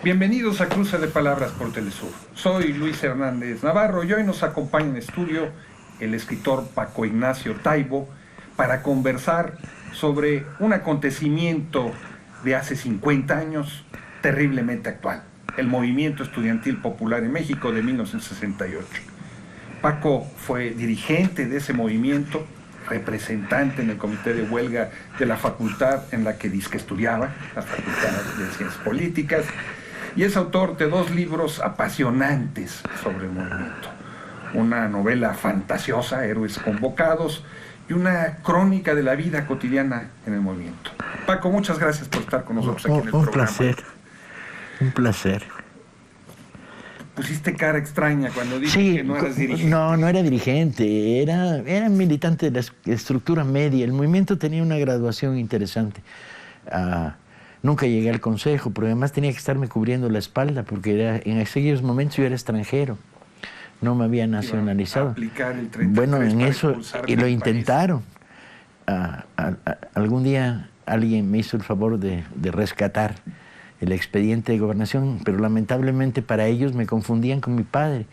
Bienvenidos a Cruce de Palabras por Telesur. Soy Luis Hernández Navarro y hoy nos acompaña en estudio el escritor Paco Ignacio Taibo para conversar sobre un acontecimiento de hace 50 años terriblemente actual, el movimiento estudiantil popular en México de 1968. Paco fue dirigente de ese movimiento, representante en el comité de huelga de la facultad en la que dizque estudiaba, la Facultad de Ciencias Políticas, y es autor de 2 libros apasionantes sobre el movimiento. Una novela fantasiosa, Héroes Convocados, y una crónica de la vida cotidiana en el movimiento. Paco, muchas gracias por estar con nosotros aquí en el programa. Un placer. Pusiste cara extraña cuando dije que no eras dirigente. No era dirigente, era militante de la estructura media. El movimiento tenía una graduación interesante. Nunca llegué al consejo, pero además tenía que estarme cubriendo la espalda, porque en aquellos momentos yo era extranjero. No me había nacionalizado. Aplicar el 33 bueno, en eso, y lo del intentaron. Algún día alguien me hizo el favor de rescatar el expediente de gobernación, pero lamentablemente para ellos me confundían con mi padre.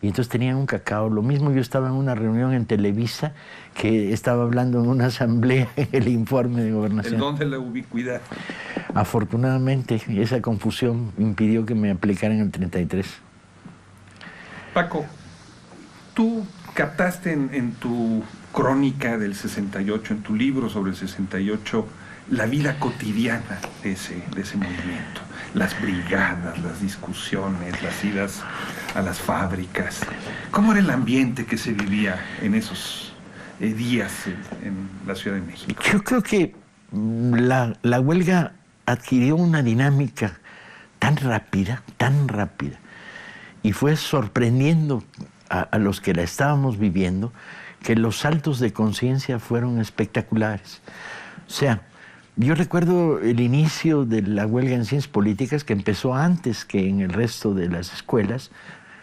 Y entonces tenían un cacao. Lo mismo yo estaba en una reunión en Televisa que estaba hablando en una asamblea en el informe de gobernación. ¿En dónde la ubicuidad? Afortunadamente, esa confusión impidió que me aplicaran el 33. Paco, tú captaste en tu crónica del 68, en tu libro sobre el 68, la vida cotidiana de ese movimiento, las brigadas, las discusiones, las idas a las fábricas. ¿Cómo era el ambiente que se vivía en esos días en la Ciudad de México? Yo creo que la huelga adquirió una dinámica tan rápida, y fue sorprendiendo a los que la estábamos viviendo, que los saltos de conciencia fueron espectaculares. O sea, yo recuerdo el inicio de la huelga en ciencias políticas, que empezó antes que en el resto de las escuelas,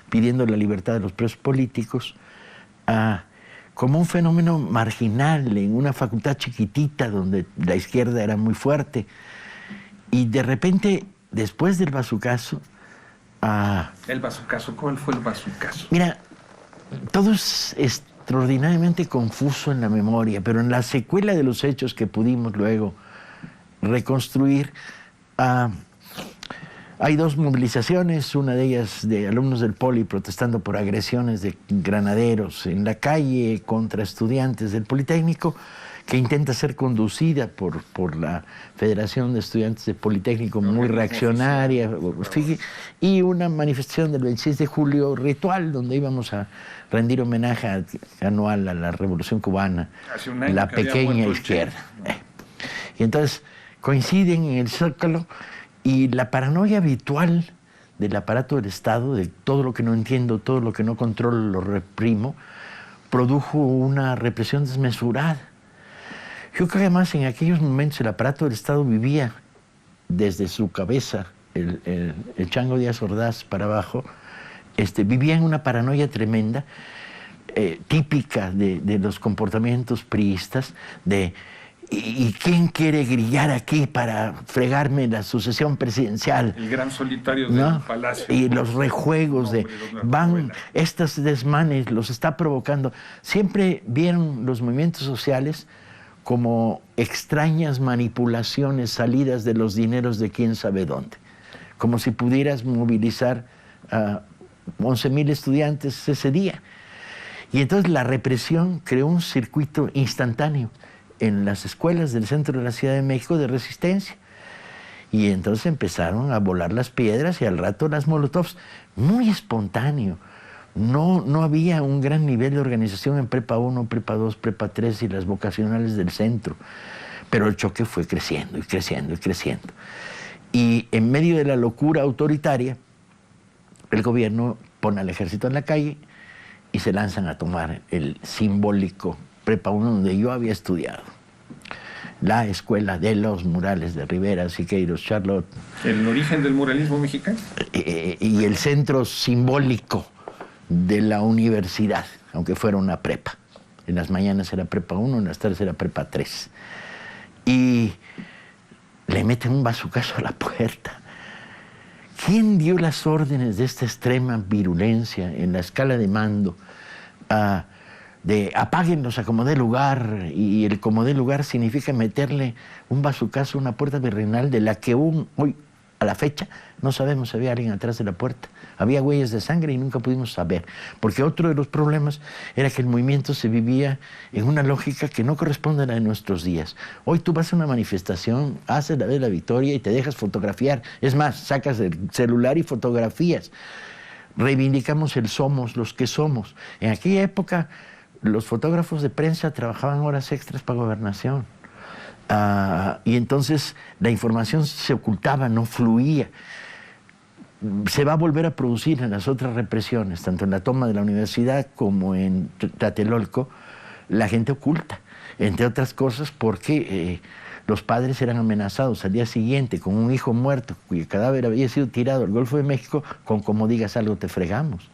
pidiendo la libertad de los presos políticos, como un fenómeno marginal en una facultad chiquitita donde la izquierda era muy fuerte. Y de repente, después del bazucazo... ¿El bazucazo? ¿Cuál fue el bazucazo? Mira, todo es extraordinariamente confuso en la memoria, pero en la secuela de los hechos que pudimos luego reconstruir, hay 2 movilizaciones, una de ellas de alumnos del Poli protestando por agresiones de granaderos en la calle contra estudiantes del Politécnico, que intenta ser conducida por la Federación de Estudiantes del Politécnico, muy reaccionaria, y una manifestación del 26 de julio ritual, donde íbamos a rendir homenaje anual a la Revolución Cubana, la pequeña izquierda. Y entonces coinciden en el Zócalo, y la paranoia habitual del aparato del Estado, de todo lo que no entiendo, todo lo que no controlo, lo reprimo, produjo una represión desmesurada. Yo creo que además en aquellos momentos el aparato del Estado vivía desde su cabeza, el Chango Díaz Ordaz para abajo, vivía en una paranoia tremenda, típica de los comportamientos priistas, ¿y quién quiere grillar aquí para fregarme la sucesión presidencial? El gran solitario del palacio. Y los rejuegos estos desmanes los está provocando. Siempre vieron los movimientos sociales como extrañas manipulaciones salidas de los dineros de quién sabe dónde. Como si pudieras movilizar a 11,000 estudiantes ese día. Y entonces la represión creó un circuito instantáneo en las escuelas del centro de la Ciudad de México de resistencia. Y entonces empezaron a volar las piedras y al rato las molotovs, muy espontáneo. No había un gran nivel de organización en Prepa 1, Prepa 2, Prepa 3 y las vocacionales del centro. Pero el choque fue creciendo y creciendo y creciendo. Y en medio de la locura autoritaria, el gobierno pone al ejército en la calle y se lanzan a tomar el simbólico Prepa 1 donde yo había estudiado. La escuela de los murales de Rivera, Siqueiros, Charlotte. ¿El origen del muralismo mexicano? Y el centro simbólico de la universidad, aunque fuera una prepa. En las mañanas era Prepa 1, en las tardes era Prepa 3. Y le meten un bazucazo a la puerta. ¿quién dio las órdenes de esta extrema virulencia en la escala de mando? De apáguenlos a como dé lugar, y el como dé lugar significa meterle un bazucazo a una puerta virreinal de la que hoy, a la fecha, no sabemos si había alguien atrás de la puerta. Había huellas de sangre y nunca pudimos saber, porque otro de los problemas era que el movimiento se vivía en una lógica que no corresponde a la de nuestros días. Hoy tú vas a una manifestación, haces la de la victoria y te dejas fotografiar. Es más, sacas el celular y fotografías. Reivindicamos el somos los que somos. En aquella época, los fotógrafos de prensa trabajaban horas extras para Gobernación. Y entonces la información se ocultaba, no fluía. Se va a volver a producir en las otras represiones, tanto en la toma de la universidad como en Tlatelolco, la gente oculta, entre otras cosas porque los padres eran amenazados al día siguiente con un hijo muerto cuyo cadáver había sido tirado al Golfo de México con como digas algo te fregamos.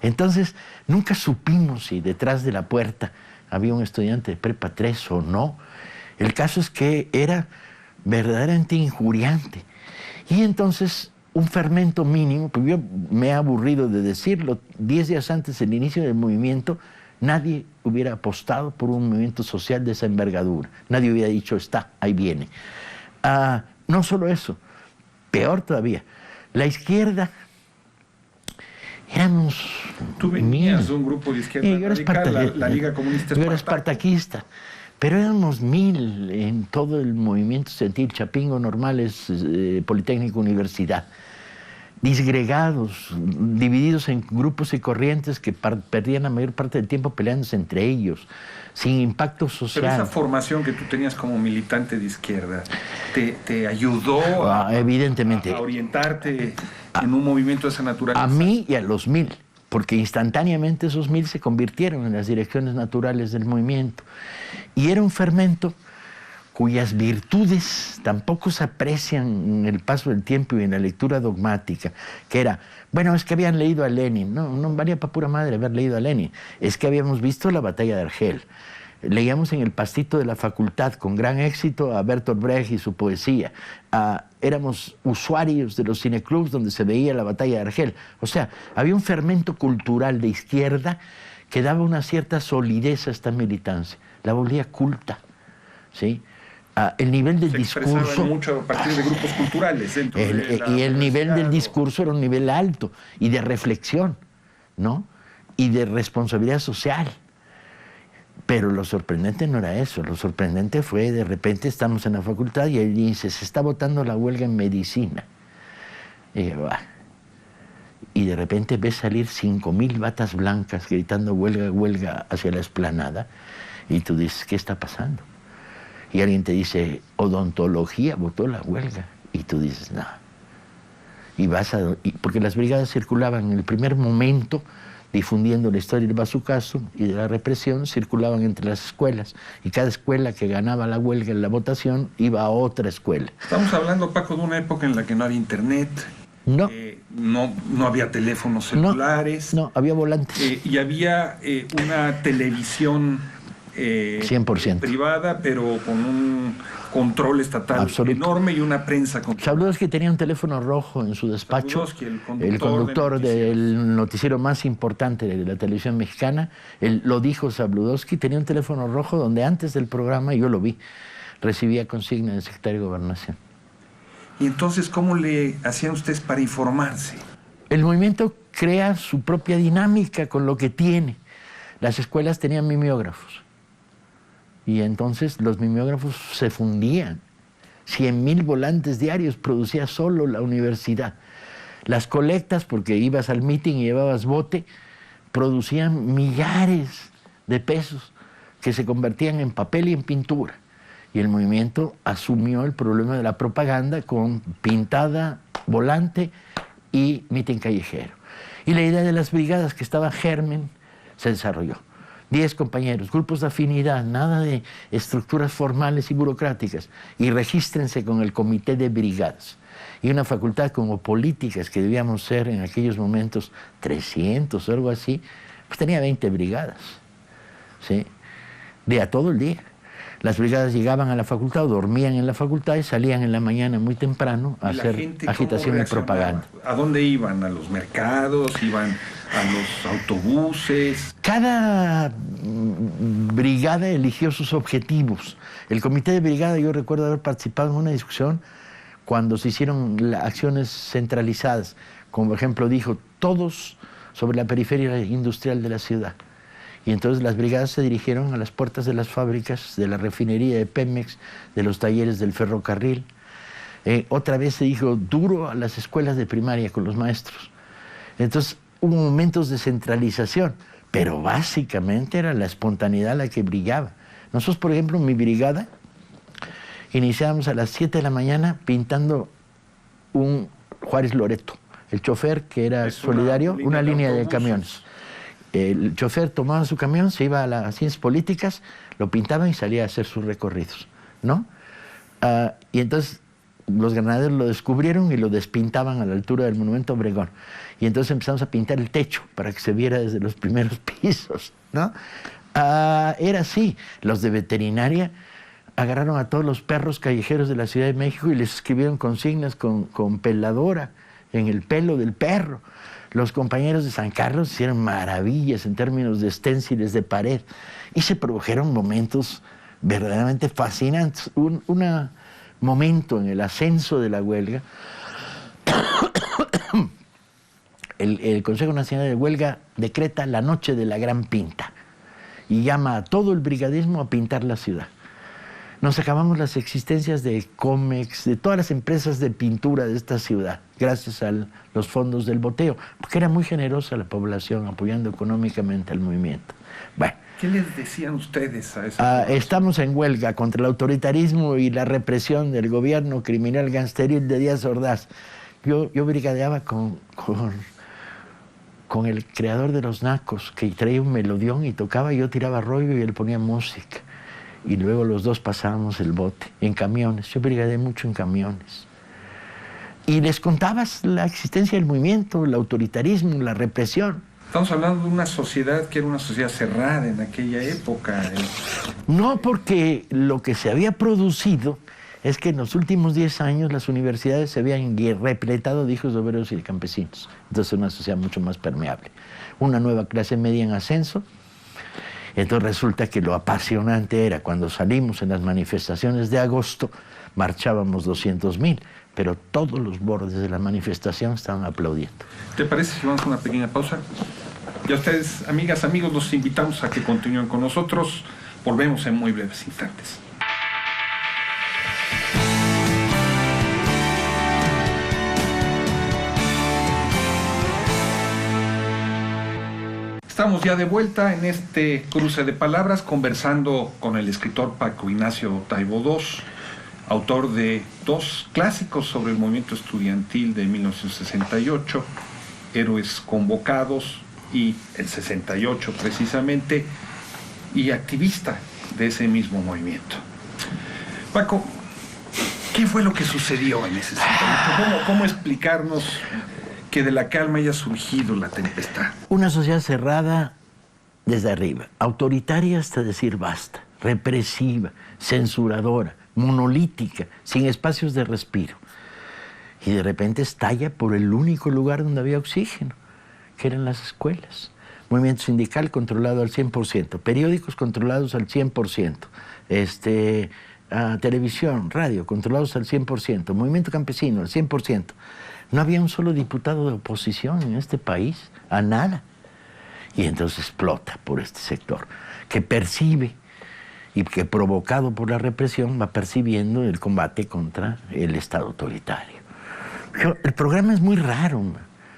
Entonces nunca supimos si detrás de la puerta había un estudiante de Prepa 3 o no. El caso es que era verdaderamente injuriante. Y entonces un fermento mínimo, porque yo me he aburrido de decirlo, 10 días antes del inicio del movimiento, nadie hubiera apostado por un movimiento social de esa envergadura. Nadie hubiera dicho, está, ahí viene. No solo eso, peor todavía, la izquierda, éramos... Tú venías de un grupo de izquierda radical, la Liga Comunista Yo era espartaquista. Pero éramos 1000 en todo el movimiento estudiantil, Chapingo, Normales, Politécnico, Universidad. Disgregados, divididos en grupos y corrientes que perdían la mayor parte del tiempo peleándose entre ellos, sin impacto social. Pero esa formación que tú tenías como militante de izquierda, ¿te ayudó evidentemente, a orientarte en un movimiento de esa naturaleza? A mí y a los 1000. Porque instantáneamente esos 1000 se convirtieron en las direcciones naturales del movimiento. Y era un fermento cuyas virtudes tampoco se aprecian en el paso del tiempo y en la lectura dogmática, que era, bueno, es que habían leído a Lenin. No valía para pura madre haber leído a Lenin. Es que habíamos visto la batalla de Argel. Leíamos en el pastito de la facultad con gran éxito a Bertolt Brecht y su poesía. Éramos usuarios de los cineclubs donde se veía la batalla de Argel. O sea, había un fermento cultural de izquierda que daba una cierta solidez a esta militancia. La volvía culta, ¿sí? El nivel del discurso... Se mucho a partir de grupos culturales. Y el nivel del discurso era un nivel alto y de reflexión, ¿no? Y de responsabilidad social. Pero lo sorprendente no era eso, lo sorprendente fue de repente estamos en la facultad y él dice, se está votando la huelga en medicina. Y de repente ves salir 5000 batas blancas gritando huelga, huelga hacia la explanada y tú dices, ¿qué está pasando? Y alguien te dice, odontología votó la huelga y tú dices, no. Porque las brigadas circulaban en el primer momento difundiendo la historia del bazucazo y de la represión, circulaban entre las escuelas y cada escuela que ganaba la huelga en la votación iba a otra escuela. Estamos hablando, Paco, de una época en la que no había internet, no había teléfonos celulares. No, había volantes. Y había una televisión 100%. Privada, pero con un control estatal enorme y una prensa controlada. Sabludowski tenía un teléfono rojo en su despacho, el conductor del noticiero más importante de la televisión mexicana, lo dijo Sabludowski, tenía un teléfono rojo donde antes del programa, yo lo vi, recibía consigna del secretario de Gobernación. ¿Y entonces cómo le hacían ustedes para informarse? El movimiento crea su propia dinámica con lo que tiene. Las escuelas tenían mimeógrafos. Y entonces los mimeógrafos se fundían. 100,000 volantes diarios producía solo la universidad. Las colectas, porque ibas al meeting y llevabas bote, producían millares de pesos que se convertían en papel y en pintura. Y el movimiento asumió el problema de la propaganda con pintada, volante y meeting callejero. Y la idea de las brigadas que estaba germen se desarrolló. 10 compañeros, grupos de afinidad, nada de estructuras formales y burocráticas. Y regístrense con el comité de brigadas. Y una facultad como políticas, que debíamos ser en aquellos momentos 300 o algo así, pues tenía 20 brigadas, ¿sí? De a todo el día. Las brigadas llegaban a la facultad o dormían en la facultad y salían en la mañana muy temprano a hacer agitación y propaganda. ¿A dónde iban? ¿A los mercados? ¿Iban a los autobuses? Cada brigada eligió sus objetivos. El comité de brigada, yo recuerdo haber participado en una discusión cuando se hicieron acciones centralizadas, como por ejemplo dijo, todos sobre la periferia industrial de la ciudad. Y entonces las brigadas se dirigieron a las puertas de las fábricas, de la refinería de Pemex, de los talleres del ferrocarril. Otra vez se dijo duro a las escuelas de primaria con los maestros. Entonces hubo momentos de centralización, pero básicamente era la espontaneidad la que brillaba. Nosotros, por ejemplo, en mi brigada, iniciábamos a las 7 de la mañana pintando un Juárez Loreto. El chofer, que era solidario, una línea de camiones. El chofer tomaba su camión, se iba a las ciencias políticas, lo pintaban y salía a hacer sus recorridos, ¿no? Y entonces los granaderos lo descubrieron y lo despintaban a la altura del Monumento a Obregón. Y entonces empezamos a pintar el techo para que se viera desde los primeros pisos, ¿no? Era así. Los de veterinaria agarraron a todos los perros callejeros de la Ciudad de México y les escribieron consignas con peladora en el pelo del perro. Los compañeros de San Carlos hicieron maravillas en términos de esténciles de pared y se produjeron momentos verdaderamente fascinantes. Un momento en el ascenso de la huelga, el Consejo Nacional de Huelga decreta la noche de la gran pinta y llama a todo el brigadismo a pintar la ciudad. Nos acabamos las existencias de Comex, de todas las empresas de pintura de esta ciudad, gracias a los fondos del boteo, porque era muy generosa la población apoyando económicamente al movimiento. Bueno, ¿qué les decían ustedes a esa estamos en huelga contra el autoritarismo y la represión del gobierno criminal gangsteril de Díaz Ordaz. Yo brigadeaba con el creador de los Nacos, que traía un melodión y tocaba, y yo tiraba rollo y él ponía música. Y luego los dos pasábamos el bote en camiones. Yo brigadeé mucho en camiones. Y les contabas la existencia del movimiento, el autoritarismo, la represión. Estamos hablando de una sociedad que era una sociedad cerrada en aquella época. No, porque lo que se había producido es que en los últimos 10 años las universidades se habían repletado de hijos de obreros y de campesinos. Entonces una sociedad mucho más permeable. Una nueva clase media en ascenso. Entonces resulta que lo apasionante era cuando salimos en las manifestaciones de agosto, marchábamos 200,000, pero todos los bordes de la manifestación estaban aplaudiendo. ¿Te parece si vamos a una pequeña pausa? Y a ustedes, amigas, amigos, los invitamos a que continúen con nosotros. Volvemos en muy breves instantes. Estamos ya de vuelta en este cruce de palabras, conversando con el escritor Paco Ignacio Taibo II, autor de 2 clásicos sobre el movimiento estudiantil de 1968, Héroes Convocados y el 68 precisamente, y activista de ese mismo movimiento. Paco, ¿qué fue lo que sucedió en ese 68? ¿Cómo explicarnos que de la calma haya surgido la tempestad? Una sociedad cerrada desde arriba, autoritaria hasta decir basta, represiva, censuradora, monolítica, sin espacios de respiro. Y de repente estalla por el único lugar donde había oxígeno, que eran las escuelas. Movimiento sindical controlado al 100%, periódicos controlados al 100%, televisión, radio controlados al 100%, movimiento campesino al 100%. No había un solo diputado de oposición en este país, a nada. Y entonces explota por este sector, que percibe y que provocado por la represión va percibiendo el combate contra el Estado autoritario. El programa es muy raro.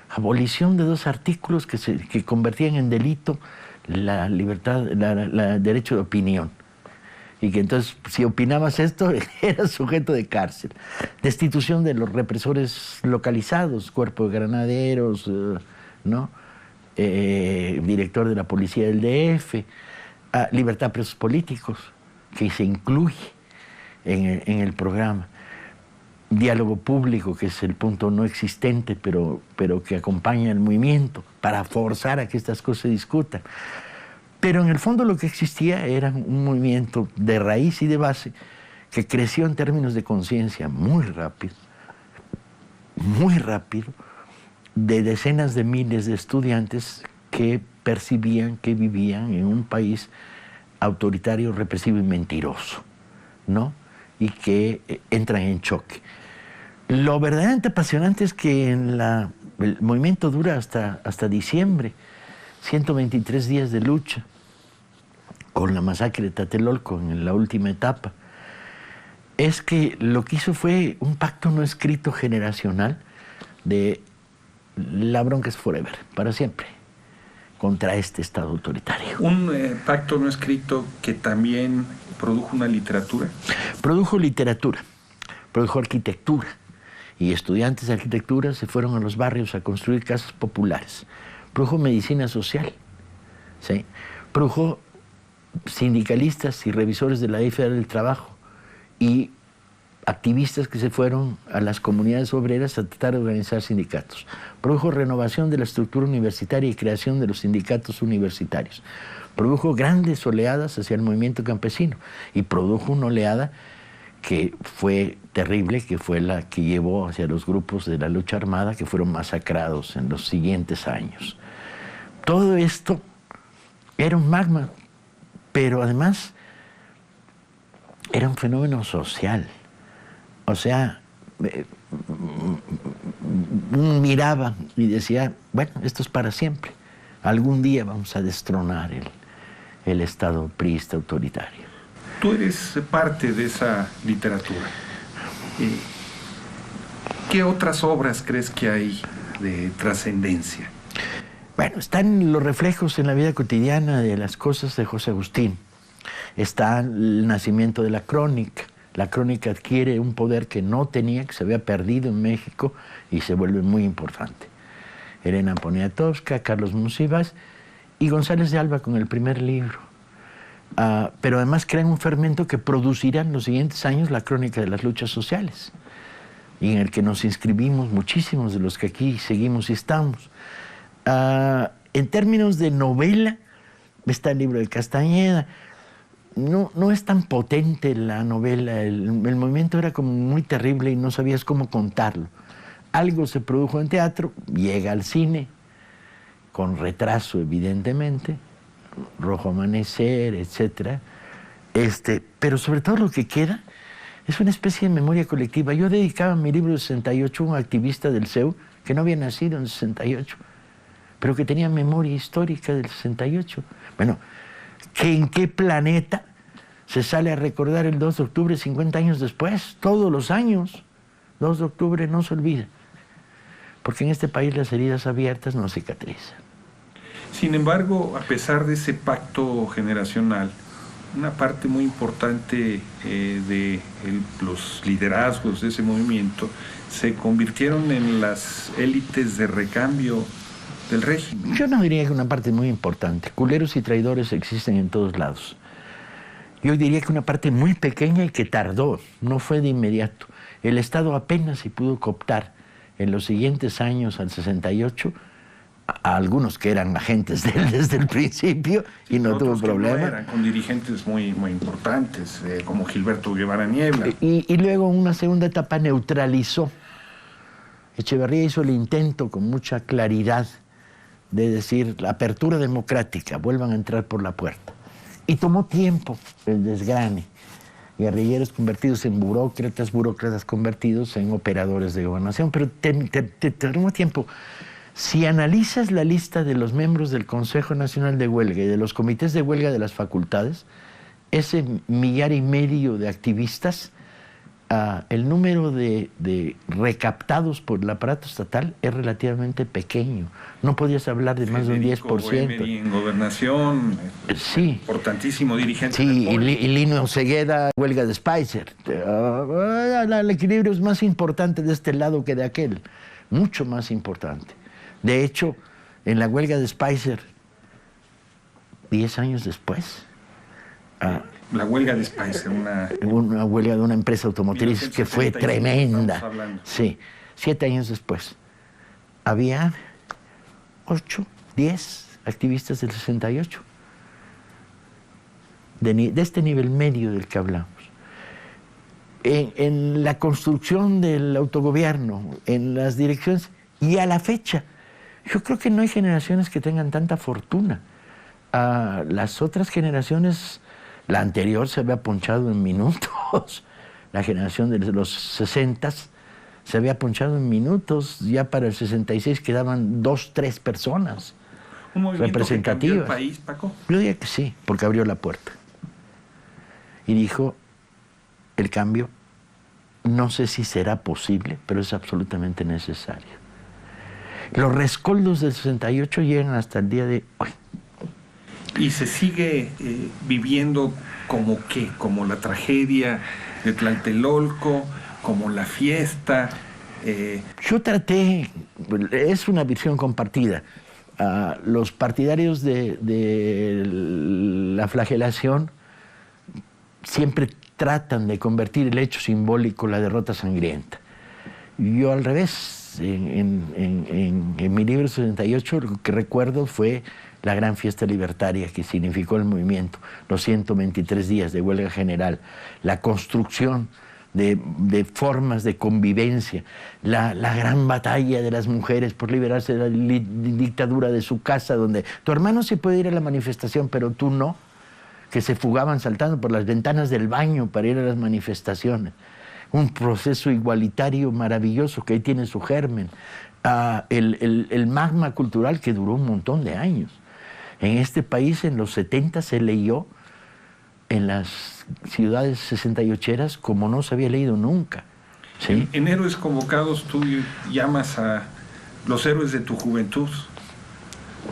Abolición de 2 artículos que convertían en delito la libertad, el derecho de opinión. Y que entonces, si opinabas esto, eras sujeto de cárcel. Destitución de los represores localizados, cuerpo de granaderos, ¿no? Director de la policía del DF, libertad de presos políticos, que se incluye en el programa. Diálogo público, que es el punto no existente, pero que acompaña el movimiento para forzar a que estas cosas se discutan. Pero en el fondo lo que existía era un movimiento de raíz y de base que creció en términos de conciencia muy rápido, de decenas de miles de estudiantes que percibían que vivían en un país autoritario, represivo y mentiroso, ¿no? Y que entran en choque. Lo verdaderamente apasionante es que el movimiento dura hasta diciembre, 123 días de lucha, con la masacre de Tlatelolco en la última etapa. Es que lo que hizo fue un pacto no escrito generacional de la bronca es forever, para siempre, contra este Estado autoritario. Un pacto no escrito que también produjo una literatura. Produjo literatura, produjo arquitectura, y estudiantes de arquitectura se fueron a los barrios a construir casas populares. Produjo medicina social, ¿sí? Produjo sindicalistas y revisores de la Ley Federal del Trabajo y activistas que se fueron a las comunidades obreras a tratar de organizar sindicatos. Produjo renovación de la estructura universitaria y creación de los sindicatos universitarios. Produjo grandes oleadas hacia el movimiento campesino y produjo una oleada que fue terrible, que fue la que llevó hacia los grupos de la lucha armada que fueron masacrados en los siguientes años. Todo esto era un magma, pero además era un fenómeno social. O sea, miraba y decía, bueno, esto es para siempre. Algún día vamos a destronar el Estado priista autoritario. Tú eres parte de esa literatura. ¿Qué otras obras crees que hay de trascendencia? Bueno, están los reflejos en la vida cotidiana de las cosas de José Agustín. Está el nacimiento de la crónica. La crónica adquiere un poder que no tenía, que se había perdido en México y se vuelve muy importante. Elena Poniatowska, Carlos Monsiváis y González de Alba con el primer libro. Pero además crean un fermento que producirá en los siguientes años la crónica de las luchas sociales y en el que nos inscribimos muchísimos de los que aquí seguimos y estamos. En términos de novela, está el libro de Castañeda. No es tan potente la novela, el movimiento era como muy terrible y no sabías cómo contarlo. Algo se produjo en teatro, llega al cine, con retraso evidentemente, Rojo Amanecer, etc. Pero sobre todo lo que queda es una especie de memoria colectiva. Yo dedicaba mi libro de 68 a un activista del CEU que no había nacido en 68, pero que tenía memoria histórica del 68. Bueno, ¿en qué planeta se sale a recordar el 2 de octubre 50 años después? Todos los años, 2 de octubre no se olvida, porque en este país las heridas abiertas no cicatrizan. Sin embargo, a pesar de ese pacto generacional, una parte muy importante de los liderazgos de ese movimiento se convirtieron en las élites de recambio del régimen. Yo no diría que una parte muy importante. Culeros y traidores existen en todos lados. Yo diría que una parte muy pequeña y que tardó, no fue de inmediato. El Estado apenas se pudo cooptar en los siguientes años, al 68, a algunos que eran agentes de él desde el principio y no tuvo problema. No eran, con dirigentes muy importantes, como Gilberto Guevara Niebla. Y luego en una segunda etapa neutralizó. Echeverría hizo el intento con mucha claridad de decir, la apertura democrática, vuelvan a entrar por la puerta. Y tomó tiempo el desgrane. Guerrilleros convertidos en burócratas, burócratas convertidos en operadores de gobernación, pero tomó tiempo. Si analizas la lista de los miembros del Consejo Nacional de Huelga y de los comités de huelga de las facultades, ese 1,5 millar de activistas, el número de recaptados por el aparato estatal es relativamente pequeño. No podías hablar de más de un 10%. En gobernación, sí. Importantísimo dirigente. Sí, y Lino Cegueda, huelga de Spicer. El equilibrio es más importante de este lado que de aquel, mucho más importante. De hecho, en la huelga de Spicer, 10 años después... la huelga de Spicer, una huelga de una empresa automotriz que fue tremenda. Sí, 7 años después. Había 8, 10 activistas del 68. de este nivel medio del que hablamos. En la construcción del autogobierno, en las direcciones, y a la fecha, yo creo que no hay generaciones que tengan tanta fortuna. Las otras generaciones, la anterior se había ponchado en minutos, la generación de los 60 se había ponchado en minutos, ya para el 66 quedaban 2, 3 personas ¿Un movimiento representativas. que cambió el país, Paco? Yo diría que sí, porque abrió la puerta. Y dijo, el cambio, no sé si será posible, pero es absolutamente necesario. Los rescoldos del 68 llegan hasta el día de hoy. ¿Y se sigue viviendo como qué? ¿Como la tragedia de Tlatelolco? ¿Como la fiesta? Yo traté, es una visión compartida. Los partidarios de la flagelación siempre tratan de convertir el hecho simbólico en la derrota sangrienta. Yo al revés, en mi libro 68 lo que recuerdo fue la gran fiesta libertaria que significó el movimiento, los 123 días de huelga general, la construcción de formas de convivencia, la gran batalla de las mujeres por liberarse de la dictadura de su casa, donde tu hermano sí puede ir a la manifestación, pero tú no, que se fugaban saltando por las ventanas del baño para ir a las manifestaciones. Un proceso igualitario maravilloso que ahí tiene su germen. El magma cultural que duró un montón de años. En este país, en los 70, se leyó en las ciudades 68eras como no se había leído nunca. ¿Sí? En Héroes Convocados tú llamas a los héroes de tu juventud,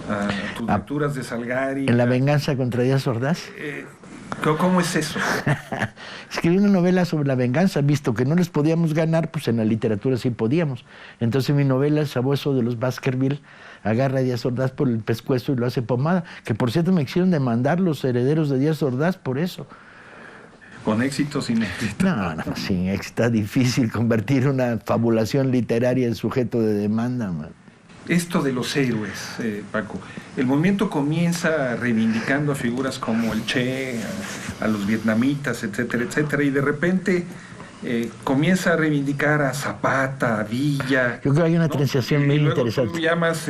a tus lecturas de Salgari. ¿En La venganza contra Díaz Ordaz? ¿Cómo es eso? Escribí una novela sobre la venganza, visto que no les podíamos ganar, pues en la literatura sí podíamos. Entonces mi novela, El sabueso de los Baskerville, agarra a Díaz Ordaz por el pescuezo y lo hace pomada, que por cierto me quisieron demandar los herederos de Díaz Ordaz por eso. ¿Con éxito o sin éxito? No, sin éxito. Está difícil convertir una fabulación literaria en sujeto de demanda, man. Esto de los héroes, Paco, el movimiento comienza reivindicando a figuras como el Che, a los vietnamitas, etcétera, etcétera, y de repente comienza a reivindicar a Zapata, a Villa. Yo creo que hay una transición muy interesante. Tú llamas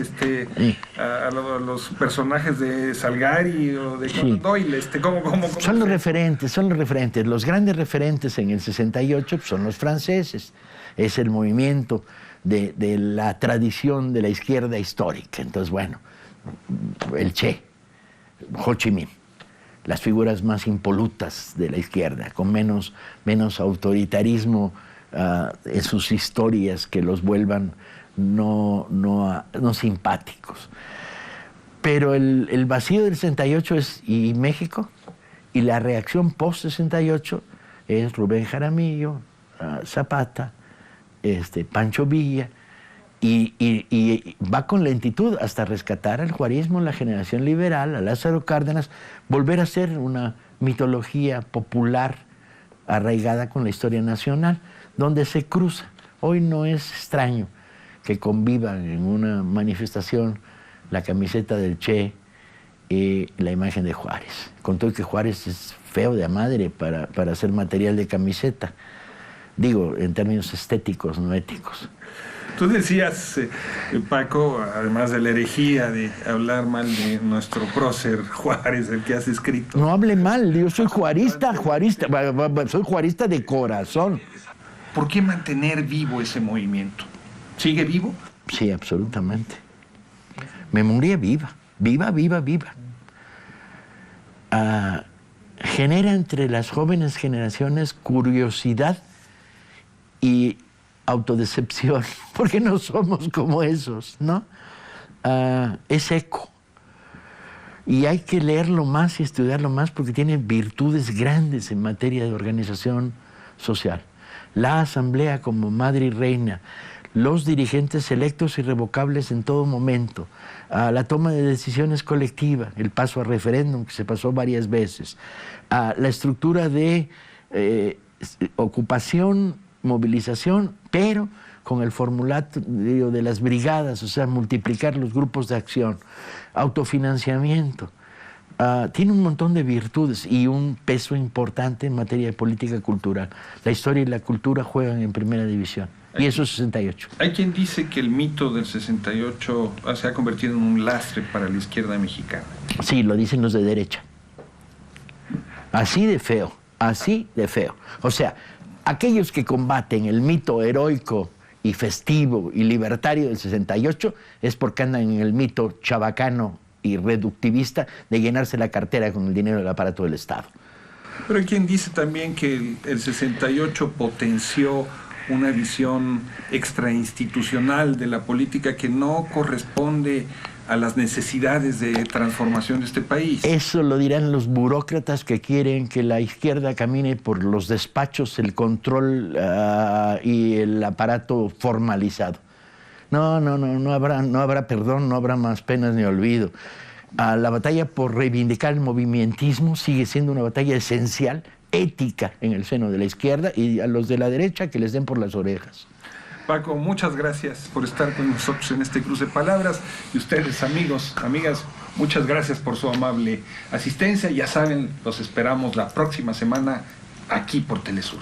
a los personajes de Salgari o de Conan Doyle, ¿cómo son los referentes, son los referentes. Los grandes referentes en el 68 son los franceses. Es el movimiento de la tradición de la izquierda histórica. Entonces, bueno, el Che, Ho Chi Minh, las figuras más impolutas de la izquierda, con menos autoritarismo en sus historias que los vuelvan no simpáticos. Pero el vacío del 68 y México, y la reacción post-68 es Rubén Jaramillo, Zapata, Pancho Villa, y va con lentitud hasta rescatar al juarismo, la generación liberal, a Lázaro Cárdenas, volver a ser una mitología popular arraigada con la historia nacional, donde se cruza. Hoy no es extraño que convivan en una manifestación la camiseta del Che y la imagen de Juárez. Con todo que Juárez es feo de a madre para hacer material de camiseta. Digo, en términos estéticos, no éticos. Tú decías, Paco, además de la herejía de hablar mal de nuestro prócer Juárez, el que has escrito. No hable mal, yo soy juarista, soy juarista de corazón. ¿Por qué mantener vivo ese movimiento? ¿Sigue vivo? Sí, absolutamente. Memoria viva, viva. Genera entre las jóvenes generaciones curiosidad y autodecepción, porque no somos como esos, ¿no? Es eco. Y hay que leerlo más y estudiarlo más porque tiene virtudes grandes en materia de organización social. La asamblea como madre y reina, los dirigentes electos irrevocables en todo momento, la toma de decisiones colectiva, el paso a referéndum que se pasó varias veces, la estructura de ocupación, movilización, pero con el formulario de las brigadas, o sea, multiplicar los grupos de acción, autofinanciamiento, tiene un montón de virtudes y un peso importante en materia de política cultural. La historia y la cultura juegan en primera división. Y eso es 68. Hay quien dice que el mito del 68 se ha convertido en un lastre para la izquierda mexicana. Sí, lo dicen los de derecha. Así de feo, así de feo. O sea, aquellos que combaten el mito heroico y festivo y libertario del 68 es porque andan en el mito chabacano y reductivista de llenarse la cartera con el dinero del aparato del Estado. Pero hay quien dice también que el 68 potenció una visión extrainstitucional de la política que no corresponde a las necesidades de transformación de este país. Eso lo dirán los burócratas que quieren que la izquierda camine por los despachos, el control y el aparato formalizado. No habrá perdón, no habrá más penas ni olvido. La batalla por reivindicar el movimientismo sigue siendo una batalla esencial, ética, en el seno de la izquierda, y a los de la derecha que les den por las orejas. Paco, muchas gracias por estar con nosotros en este cruce de palabras. Y ustedes, amigos, amigas, muchas gracias por su amable asistencia. Ya saben, los esperamos la próxima semana aquí por Telesur.